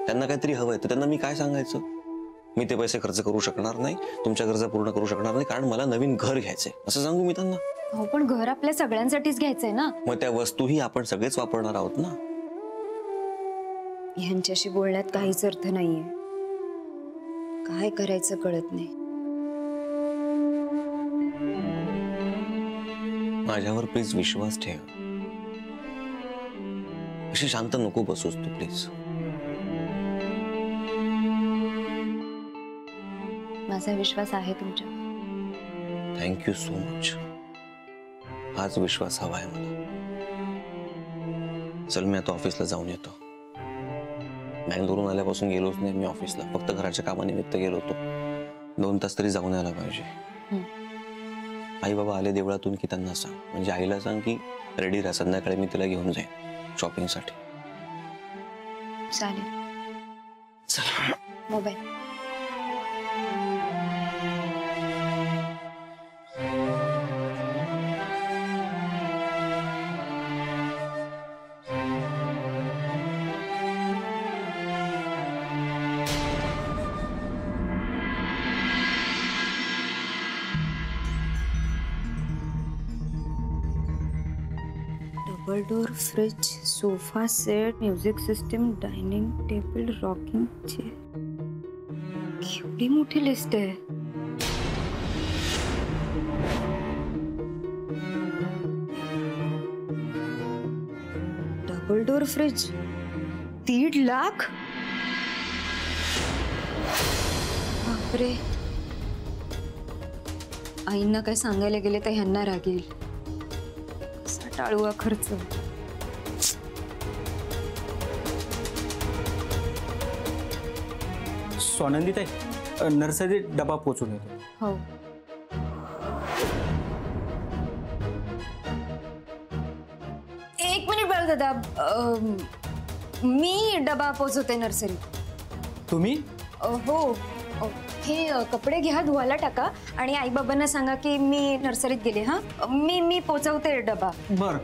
त्यांना काहीतरी हवंय तर त्यांना मी काय सांगायचं? मी ते पैसे खर्च करू शकणार नाही, तुमच्या गरजा पूर्ण करू शकणार नाही, कारण मला नवीन घर घ्यायचंय असं सांगू मी त्यांना? हो पण घर आपल्या सगळ्यांसाठीच घ्यायचंय ना. मग त्या वस्तूही आपण सगळेच वापरणार आहोत ना. ह्यांच्याशी बोलण्यात काहीच अर्थ नाहीये. काय करायचं कळत नाही. माझ्यावर प्लीज विश्वास ठेव. अशी शांत नको बसूस तू प्लीज. माझा विश्वास आहे तुमच्यावर. Thank you so much. हाच विश्वास हवा आहे मला. चल मी आता ऑफिसला जाऊन येतो. बँगलोरून आल्यापासून गेलोच नाही मी ऑफिसला, फक्त घराच्या कामानिमित्त गेलो होतो. 2 तास तरी जाऊन यायला पाहिजे. आई बाबा आले देवळातून की त्यांना सांग, म्हणजे आईला सांग की रेडी राहा, संध्याकाळी मी तिला घेऊन जाईन शॉपिंगसाठी. चालेल. चल mobile. Double door fridge, sofa set, music system, dining table, rocking chair. केवढी मोठी लिस्ट आहे. Double door fridge 1.5 lakh. बापरे. आईंना काय सांगायला गेले तर ह्यांना रागेल. टाळूया खर्च. स्वानंदी ताई, नर्सरी डबा पोचून येतो. हो. एक मिनिट बाळ दादा, मी डबा पोचवते नर्सरी. तुम्ही? हो. हे कपडे घ्या, धुवायला टाका आणि आई बाबांना सांगा की मी नर्सरीत गेले. हा, मी पोचवते डबा. बरं.